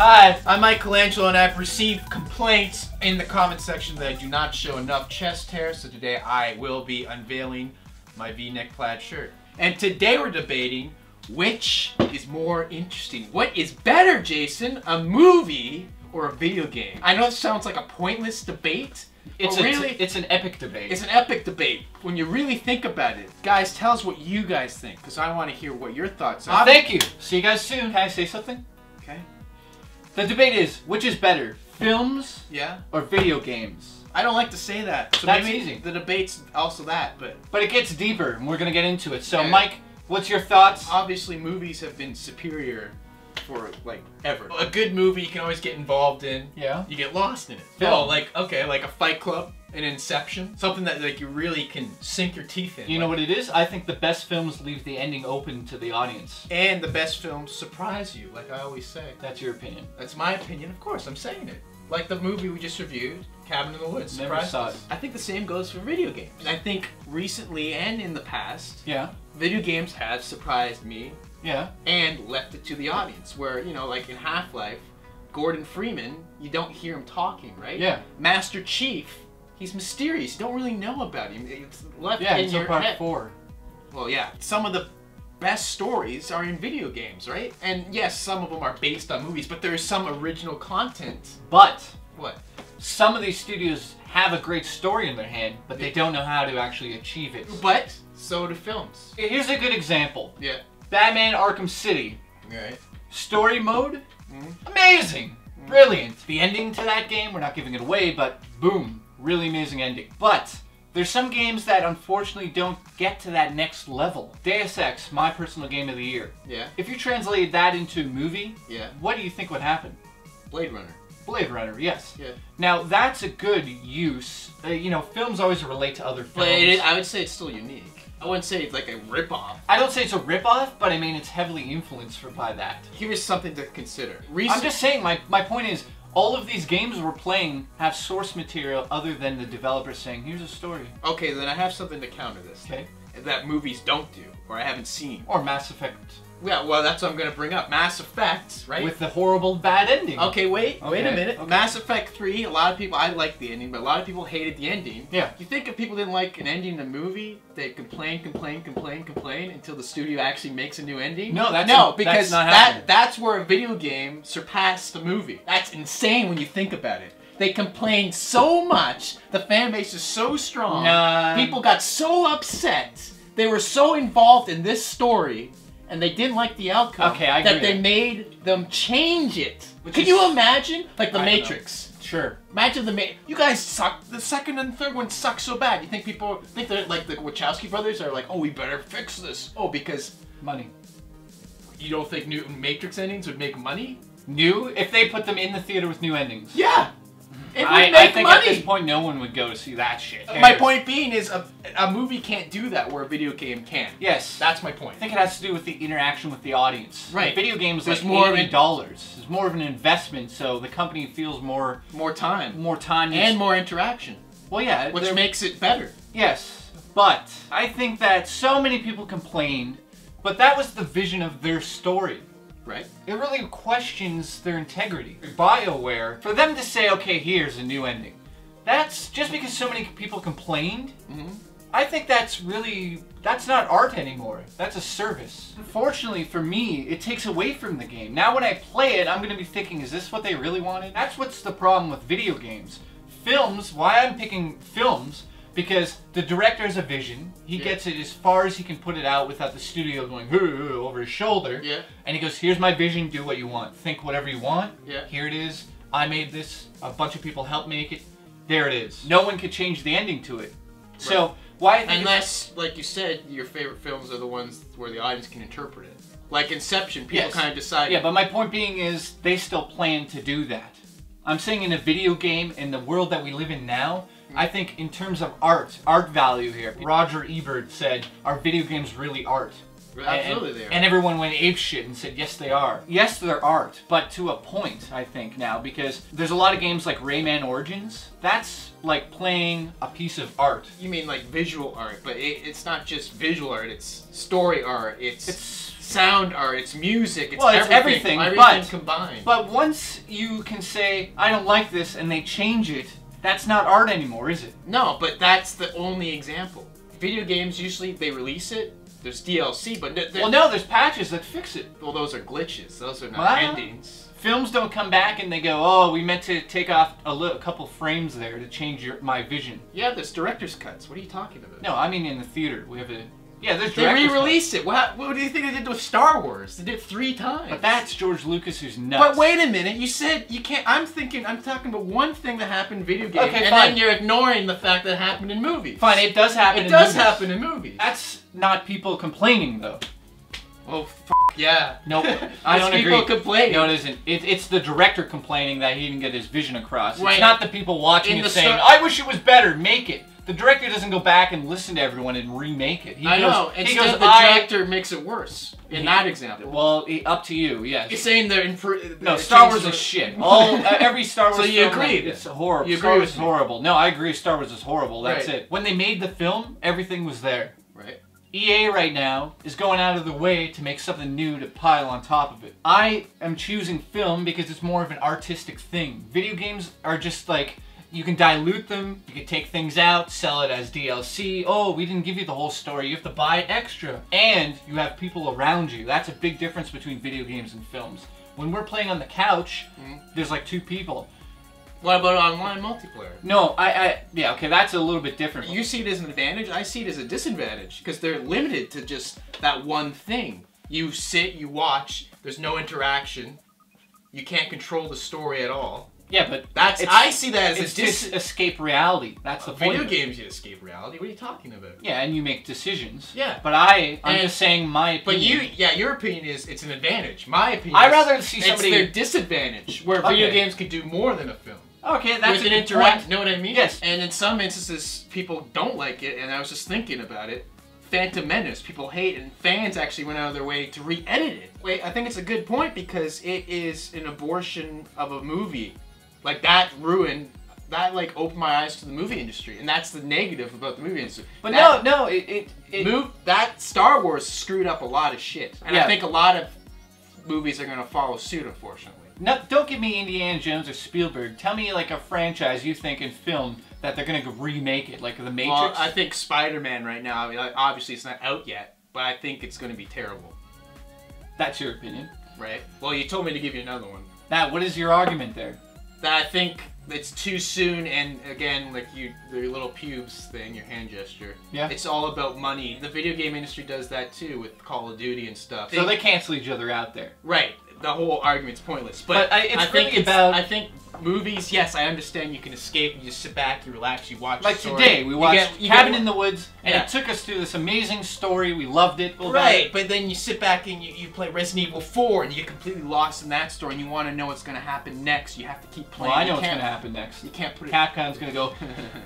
Hi, I'm Michelangelo, and I've received complaints in the comment section that I do not show enough chest hair, so today I will be unveiling my V-neck plaid shirt. And today we're debating which is more interesting. What is better, Jason? A movie or a video game? I know it sounds like a pointless debate. it's an epic debate. It's an epic debate when you really think about it. Guys, tell us what you guys think, because I want to hear what your thoughts are. Thank you. See you guys soon. Can I say something? Okay. The debate is, which is better, films Yeah? or video games? I don't like to say that. So That's maybe easy. The debate's also that, but But it gets deeper, and we're gonna get into it. So, Okay. Mike, what's your thoughts? obviously movies have been superior for, like, ever. A good movie you can always get involved in. Yeah. You get lost in it. Film. Oh, like, okay, like a Fight Club, an Inception. Something that, like, you really can sink your teeth in. You know what it is? I think the best films leave the ending open to the audience. And the best films surprise you, like I always say. That's your opinion. That's my opinion, of course, I'm saying it. Like the movie we just reviewed, Cabin in the Woods. Never surprised saw us. it. I think the same goes for video games. And I think recently and in the past, Yeah. video games have surprised me Yeah. and left it to the audience. Where, you know, like in Half-Life, Gordon Freeman, you don't hear him talking, right? Yeah. Master Chief, he's mysterious. You don't really know about him. It's left Yeah, in until your part head. 4. Well, yeah. Some of the best stories are in video games, right? And yes, some of them are based on movies, but there is some original content. But What? some of these studios have a great story in their hand, but they don't know how to actually achieve it. But so do films. Here's a good example. Yeah. Batman Arkham City. Right. Story mode, Mhm. amazing, brilliant. The ending to that game, we're not giving it away, but boom, really amazing ending. But there's some games that unfortunately don't get to that next level. Deus Ex, my personal game of the year. Yeah. If you translated that into a movie, Yeah. what do you think would happen? Blade Runner. Blade Runner, yes. Yeah. Now that's a good use. You know, films always relate to other But films. I would say it's still unique. I wouldn't say it's like a rip-off. I don't say it's a rip-off, but I mean it's heavily influenced by that. Here's something to consider. I'm just saying, my point is, all of these games we're playing have source material other than the developer saying, here's a story. Okay, then I have something to counter this. Okay. That movies don't do, or I haven't seen. Or Mass Effect. Yeah, well, that's what I'm going to bring up. Mass Effect, right? With the horrible bad ending. Okay, wait a Okay, minute. okay. Mass Effect 3, a lot of people, I liked the ending, but a lot of people hated the ending. Yeah. You think if people didn't like an ending in a movie, they'd complain until the studio actually makes a new ending? No, that's because not happening. that's where a video game surpassed the movie. That's insane when you think about it. They complained so much, the fan base is so strong, people got so upset, they were so involved in this story, and they didn't like the outcome, Okay, I agree that they with made them change it. Which Can is- you imagine? Like The I don't know. Matrix. Sure. Imagine you guys suck. The second and third one suck so bad. You think people think they're like the Wachowski brothers are like, oh, we better fix this. Oh, because Money. you don't think new Matrix endings would make money? New? If they put them in the theater with new endings. Yeah. It would I make think money. at this point no one would go to see that shit. My point being is a movie can't do that where a video game can. Yes. That's my point. I think it has to do with the interaction with the audience. Right. Like video games, There's like more of $80. There's more of an investment, so the company feels more Time time and more interaction, well, yeah, which they're- makes it better. yes. But I think that so many people complained, but that was the vision of their story. Right? It really questions their integrity. BioWare, for them to say, okay, here's a new ending. That's just because so many people complained. I think that's not art anymore. That's a service. Unfortunately for me, it takes away from the game. Now when I play it, I'm going to be thinking, is this what they really wanted? That's what's the problem with video games. Films, why I'm picking films, because the director has a vision. He gets it as far as he can put it out without the studio going over his shoulder. Yeah. And he goes, here's my vision, do what you want. Think whatever you want. Yeah. Here it is. I made this. A bunch of people helped make it. There it is. No one could change the ending to it. So, why I think Unless, like you said, your favorite films are the ones where the audience can interpret it. Like Inception, people Yes. kind of decide. Yeah, but my point being is, they still plan to do that. I'm saying in a video game, in the world that we live in now, I think in terms of art value here, Roger Ebert said, are video games really art? Absolutely they are. And everyone went apeshit and said, yes, they are. Yes, they're art, but to a point, I think, now, because there's a lot of games like Rayman Origins. That's like playing a piece of art. You mean like visual art, but it's not just visual art, it's story art, it's sound art, it's music, it's everything combined. But once you can say, I don't like this, and they change it, that's not art anymore, is it? No, but that's the only example. Video games, usually, they release it, there's DLC, but... Well, no, there's patches that fix it. Well, those are glitches. Those are not endings. Films don't come back and they go, oh, we meant to take off a couple frames there to change my vision. Yeah, there's director's cuts. What are you talking about? No, I mean in the theater. We have a... Yeah, there's They re-released it. What do you think they did with Star Wars? They did it 3 times. But that's George Lucas who's nuts. But wait a minute. You said you can't... I'm talking about one thing that happened in video games. Okay, and fine. then you're ignoring the fact that it happened in movies. Fine, it does happen in movies. movies. It does happen in movies. That's not people complaining, though. Oh, yeah. Nope. I don't agree. People complaining. No, it isn't. It's the director complaining that he didn't get his vision across. Right. It's not the people watching it saying, I wish it was better, make it. The director doesn't go back and listen to everyone and remake it. I know. Instead, the director makes it worse. In that example. Well, up to you, yes. You're saying no, Star Wars is shit. Every Star Wars so you film, agree? It's horrible. You agree Star Wars with is horrible. No, I agree Star Wars is horrible. That's right. it. When they made the film, everything was there. Right. EA right now is going out of the way to make something new to pile on top of it. I am choosing film because it's more of an artistic thing. Video games are just like, you can dilute them, you can take things out, sell it as DLC. Oh, we didn't give you the whole story, you have to buy it extra. And you have people around you. That's a big difference between video games and films. When we're playing on the couch, there's like 2 people. What about online multiplayer? No, yeah, okay, that's a little bit different. You see it as an advantage, I see it as a disadvantage, because they're limited to just that one thing. You sit, you watch, there's no interaction, you can't control the story at all. Yeah, but I see that as escape reality. That's the point. Video games, you escape reality. What are you talking about? Yeah, and you make decisions. Yeah, but I'm just saying my opinion. But your opinion is it's an advantage. My opinion. I'd rather see somebody. It's their disadvantage, where video games could do more than a film. Okay, that's with an interact. Know what I mean? Yes. And in some instances, people don't like it, and I was just thinking about it. Phantom Menace, people hate, and fans actually went out of their way to re-edit it. Wait, I think it's a good point because it is an abortion of a movie. Like that opened my eyes to the movie industry, and that's the negative about the movie industry. But that Star Wars screwed up a lot of shit, and I think a lot of movies are gonna follow suit, unfortunately. No, don't give me Indiana Jones or Spielberg. Tell me like a franchise you think in film that they're gonna remake it, like The Matrix. Well, I think Spider-Man right now. I mean, obviously it's not out yet, but I think it's gonna be terrible. That's your opinion, right? Well, you told me to give you another one. Now, what is your argument there? That I think it's too soon, and again, like the little pubes thing, your hand gesture. Yeah. It's all about money. The video game industry does that too with Call of Duty and stuff. So they cancel each other out there. Right. The whole argument's pointless. But I think movies, yes, I understand you can escape, you just sit back, you relax, you watch like the story. Today, we watched Cabin in the Woods, and it took us through this amazing story, we loved it. Right, but then you sit back and you play Resident Evil 4, and you get completely lost in that story, and you want to know what's going to happen next, you have to keep playing. Well, I know what's going to happen next. You can't put it... Capcom's going to go,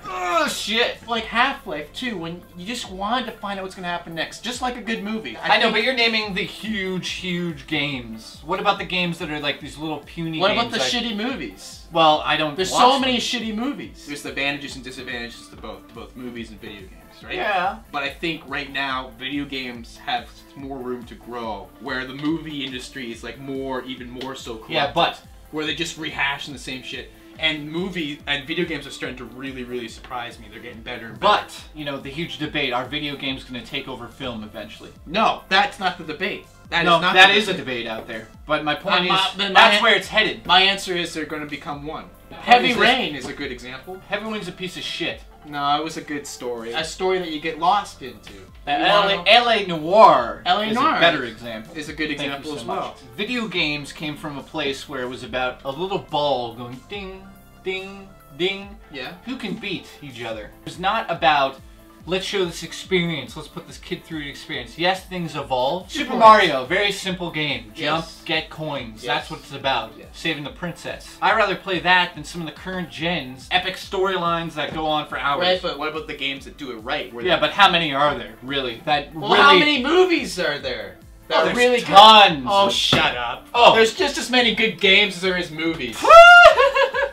oh shit! Like Half-Life 2, when you just wanted to find out what's going to happen next, just like a good movie. I know, but you're naming the huge games. What about the games that are like these little puny games? What about the shitty movies? Well, I don't. There's so many shitty movies. There's advantages and disadvantages to both movies and video games, right? Yeah. But I think right now video games have more room to grow, where the movie industry is like even more so corrupted. Yeah, but where they just rehashing the same shit. And video games are starting to really surprise me. They're getting better and better. But, you know, the huge debate, are video games going to take over film eventually? No, that's not the debate. That is a debate out there. But my point is, that's where it's headed. My answer is they're going to become one. Heavy Rain is a good example. Heavy Rain's a piece of shit. No, it was a good story. A story that you get lost into. L.A. Noire is a better example. Is a good example as well. Video games came from a place where it was about a little ball going ding, ding, ding. Yeah. Who can beat each other? It was not about let's show this experience. Let's put this kid through the experience. Yes, things evolve. Super points. Mario, very simple game. Jump, Yes. get coins. Yes. That's what it's about. Yes. Saving the princess. I'd rather play that than some of the current gens. Epic storylines that go on for hours. Right, but what about the games that do it right? Where Yeah, but how many are there, really? That well, really... how many movies are there? That Oh, are there's really tons. good? Oh, shut up. Oh. There's just as many good games as there is movies.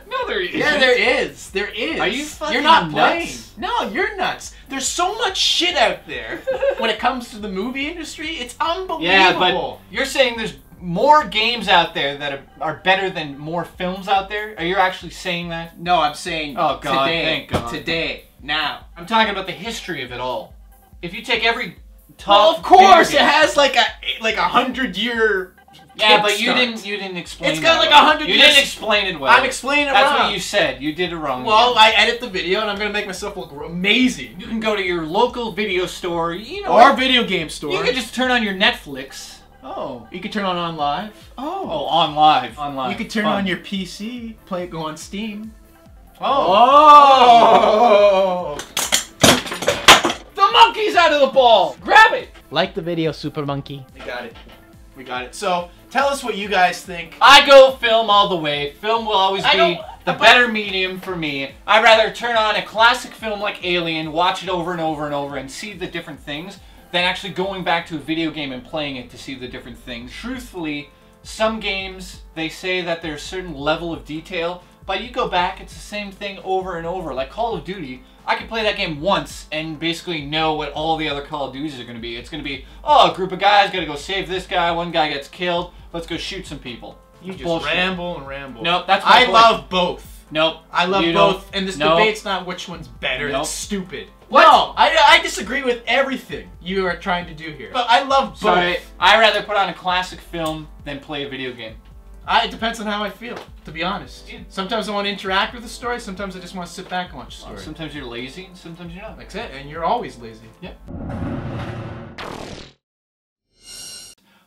No, there isn't. Yeah, there is. There is. Are you fucking You're not nuts? playing. No, you're nuts. There's so much shit out there when it comes to the movie industry. It's unbelievable. Yeah, but you're saying there's more games out there that are better than more films out there? Are you actually saying that? No, I'm saying Oh, God, today. thank God. Today. Now. I'm talking about the history of it all. If you take every top Well, of course, it video game- has like a 100-year. Yeah, but you didn't explain. It's got that like well. 100 You years- didn't explain it well. I'm explaining it That's wrong. what you said. You did it wrong. Well, again. I edit the video and I'm gonna make myself look amazing. You can go to your local video store. You know, Or video game store. you can just turn on your Netflix. Oh, you can turn on live. Oh, on live. On live. You can turn Fun. on your PC, play it, go on Steam. Oh. Oh! The monkey's out of the ball. Grab it. Like the video, Super Monkey. We got it. We got it. So, tell us what you guys think. I go film all the way. Film will always I be don't- the but- better medium for me. I'd rather turn on a classic film like Alien, watch it over and over and over, and see the different things, than actually going back to a video game and playing it to see the different things. Truthfully, some games, they say that there's a certain level of detail, but you go back, it's the same thing over and over. Like Call of Duty, I could play that game once and basically know what all the other Call of Duties are going to be. It's going to be, oh, a group of guys got to go save this guy, one guy gets killed, let's go shoot some people. You just Bullshit. ramble and ramble. Nope, that's my I point. love both. Nope. I love you both, don't. and this Nope. debate's not which one's better. Nope. It's stupid. What? No, I disagree with everything you are trying to do here. But I love both. Sorry, I'd rather put on a classic film than play a video game. It depends on how I feel, to be honest. Yeah. Sometimes I want to interact with the story, sometimes I just want to sit back and watch the story. Sometimes you're lazy, and sometimes you're not. That's it, and you're always lazy. Yep.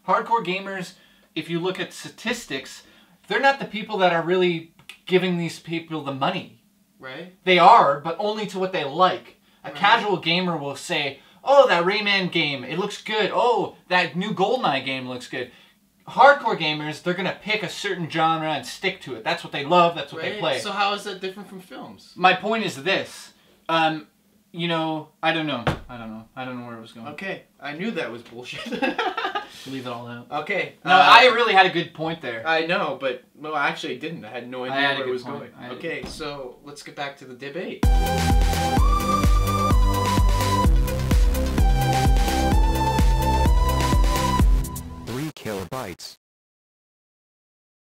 Hardcore gamers, if you look at statistics, they're not the people that are really giving these people the money. Right? They are, but only to what they like. A Right. casual gamer will say, oh, that Rayman game, it looks good. Oh, that new GoldenEye game looks good. Hardcore gamers, they're going to pick a certain genre and stick to it. That's what they love, that's what they play. So how is that different from films? My point is this. You know, I don't know. I don't know where it was going. Okay, I knew that was bullshit. Leave it all out. Okay. No, I really had a good point there. I know, but well, actually, I didn't. I had no I idea had a where it good was point. going. I had a Okay, so let's get back to the debate. 3 kilobytes.